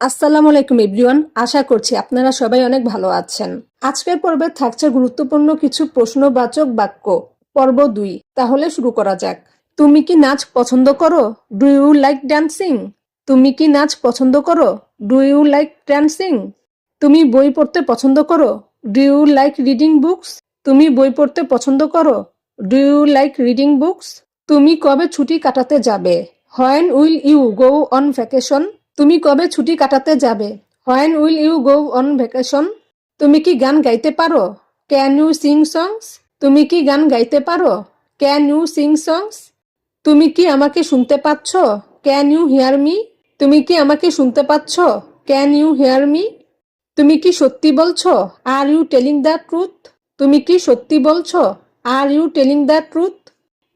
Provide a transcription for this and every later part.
আসসালামু আলাইকুম এভরিওয়ান, আশা করছি আপনারা সবাই অনেক ভালো আছেন। আজকের পর্বে থাকছে গুরুত্বপূর্ণ কিছু প্রশ্নবাচক বাক্য। পর্ব 2। তাহলে শুরু করা যাক। তুমি কি নাচ পছন্দ করো? Do you like dancing? তুমি কি নাচ পছন্দ করো? Do you like dancing? তুমি বই পড়তে পছন্দ করো? Do you like reading books? তুমি বই পড়তে পছন্দ করো? Do you like reading books? তুমি কবে ছুটি কাটাতে যাবে? When will you go on vacation? তুমি কবে ছুটি কাটাতে যাবে? When will you go on vacation? তুমি কি গান গাইতে পারো? Can you sing songs? তুমি কি গান গাইতে পারো? Can you sing songs? তুমি কি আমাকে শুনতে পাচ্ছ? Can you hear me? তুমি কি আমাকে শুনতে পাচ্ছ? Can you hear me? তুমি কি সত্যি বলছো? Are you telling the truth? তুমি কি সত্যি বলছো? Are you telling the truth?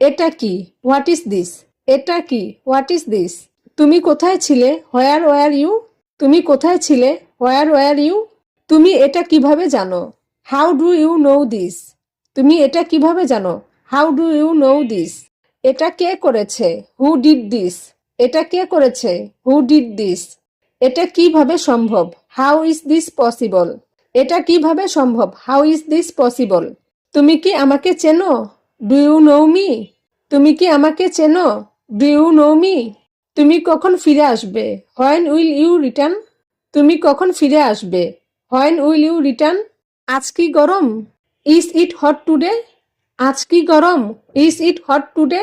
এটা কি? What is this? এটা কি? What is this? তুমি কোথায় ছিলে? Where were you? তুমি কোথায় ছিলে? Where were you? তুমি এটা কিভাবে জানো? How do you know this? তুমি এটা কিভাবে জানো? How do you know this? এটা কে করেছে? Who did this? এটা কে করেছে? Who did this? এটা কিভাবে সম্ভব? How is this possible? এটা কিভাবে সম্ভব? How is this possible? তুমি কি আমাকে চেনো? Do you know me? তুমি কি আমাকে চেনো? Do you know me? তুমি কখন ফিরে আসবে? When will you return? তুমি কখন ফিরে আসবে? When will you return? আজ কি গরম? Is it hot today? আজ কি গরম? Is it hot today?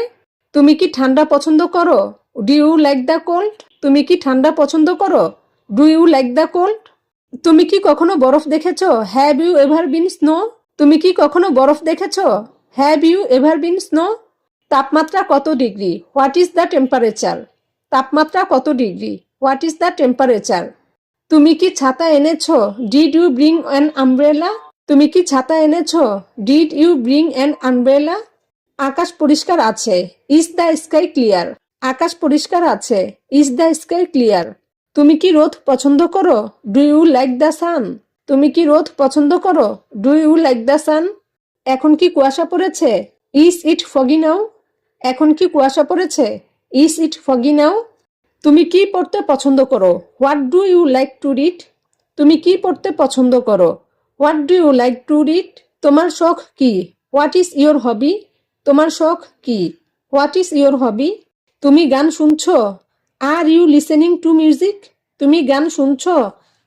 তুমি কি ঠান্ডা পছন্দ করো? Do you like the cold? তুমি কি ঠান্ডা পছন্দ করো? Do you like the cold? তুমি কি কখনো বরফ দেখেছো? Have you ever been snow? তুমি কি কখনো বরফ দেখেছো? Have you ever been snow? তাপমাত্রা কত degree? What is the temperature? তাপমাত্রা কত degree? What is the temperature? তুমি কি ছাতা এনেছো? Did you bring an umbrella? তুমি কি ছাতা এনেছো? Did you bring an umbrella? আকাশ পরিষ্কার আছে। Is the sky clear? আকাশ পরিষ্কার আছে। Is the sky clear? তুমি কি রোদ পছন্দ করো? Do you like the sun? তুমি কি রোদ পছন্দ করো? Do you like the sun? এখন কি কুয়াশা পড়েছে? Is it foggy now? এখন কি কুয়াশা পড়েছে? Is it foggy now? তুমি কি পড়তে পছন্দ করো? What do you like to read? তুমি কি পড়তে পছন্দ করো? What do you like to read? তোমার শখ কি? What is your hobby? তোমার শখ কি? What is your hobby? তুমি গান শুনছো? Are you listening to music? তুমি গান শুনছো?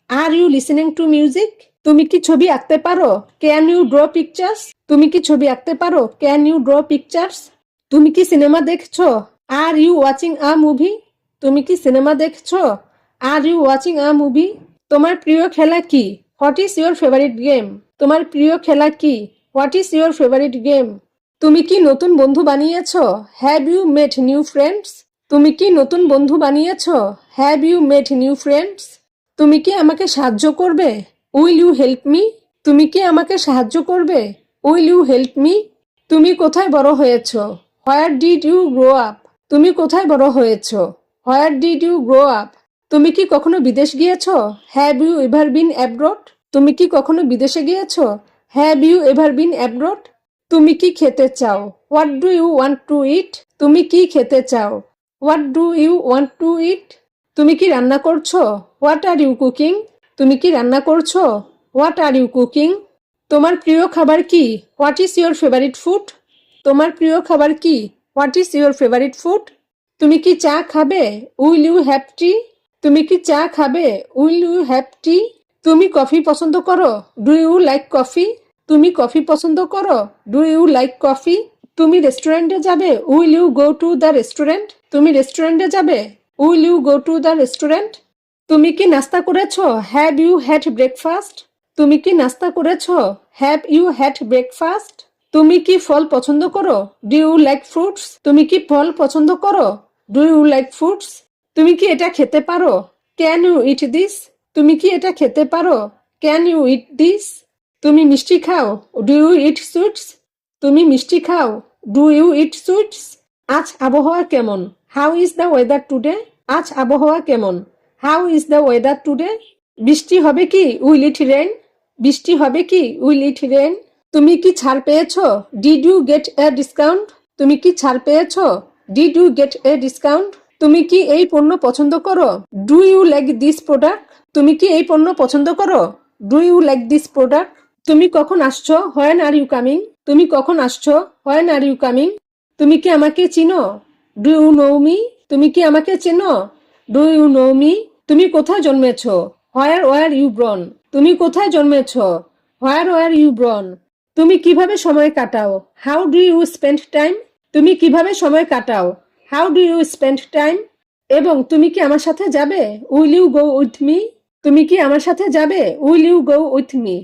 Are you listening to music? তুমি কি ছবি আঁকতে পারো? Can you draw pictures? তুমি কি ছবি আঁকতে পারো? Can you draw pictures? তুমি কি সিনেমা দেখছো? Are you watching a movie? তুমি কি সিনেমা দেখছো? Are you watching a movie? তোমার প্রিয় খেলা কি? What is your favourite game? তোমার প্রিয় খেলা কি? What is your favourite game? তুমি কি নতুন বন্ধু বানিয়েছো? Have you made new friends? তুমি কি নতুন বন্ধু বানিয়েছো? Have you made new friends? তুমি কি আমাকে সাহায্য করবে? Will you help me? তুমি কি আমাকে সাহায্য করবে? Will you help me? তুমি কোথায় বড় হয়েছো? Where did you grow up? তুমি কোথায় বড় হয়েছো? Where did you grow up? তুমি কি কখনো বিদেশ গিয়েছো? Have you ever been abroad? তুমি কি কখনো বিদেশে গিয়েছো? Have you ever been abroad? তুমি কি খেতে চাও? What do you want to eat? তুমি কি খেতে চাও? What do you want to eat? তুমি কি রান্না করছো? What are you cooking? তুমি কি রান্না করছো? What are you cooking? তোমার প্রিয় খাবার কি? What is your favourite food? তোমার প্রিয় খাবার কি? What is your favourite food? তুমি কি চা খাবে? Will you have tea? তুমি কি চা খাবে? Will you have tea? তুমি কফি পছন্দ করো? Do you like coffee? তুমি কফি পছন্দ করো? Do you like coffee? তুমি রেস্টুরেন্টে যাবে? Will you go to the restaurant? তুমি রেস্টুরেন্টে যাবে? Will you go to the restaurant? তুমি কি নাস্তা করেছো? Have you had breakfast? তুমি কি নাস্তা করেছো? Have you had breakfast? তুমি কি ফল পছন্দ করো? Do you like fruits? তুমি কি ফল পছন্দ করো? Do you like fruits? তুমি কি এটা খেতে পারো? Can you eat this? তুমি কি এটা খেতে পারো? Can you eat this? তুমি মিষ্টি খাও? Do you eat sweets? তুমি মিষ্টি খাও? Do you eat sweets? আজ আবহাওয়া কেমন? How is the weather today? আজ আবহাওয়া কেমন? How is the weather today? বৃষ্টি হবে কি? Will it rain? বৃষ্টি হবে কি? Will it rain? তুমি কি ছাড় পেয়েছো? Did you get a discount? তুমি কি ছাড় পেয়েছো? Did you get a discount? তুমি কি এই পণ্য পছন্দ করো? Do you like this product? তুমি কি এই পণ্য পছন্দ করো? Do you like this product? তুমি কখন আসছো? When are you coming? তুমি কখন আসছো? When are you coming? তুমি কি আমাকে চিনো? Do you know me? তুমি কি আমাকে চেনো? Do you know me? তুমি কোথায় জন্মেছো? হোয়ার ওয়ার ইউ ব্রন? তুমি কোথায় জন্মেছো? হোয়ার ওয়ার ইউ ব্রন? তুমি কিভাবে সময় কাটাও? How do you spend time? তুমি কিভাবে সময় কাটাও? How do you spend time? এবং তুমি কি আমার সাথে যাবে? Will you go with me? তুমি কি আমার সাথে যাবে? Will you go with me?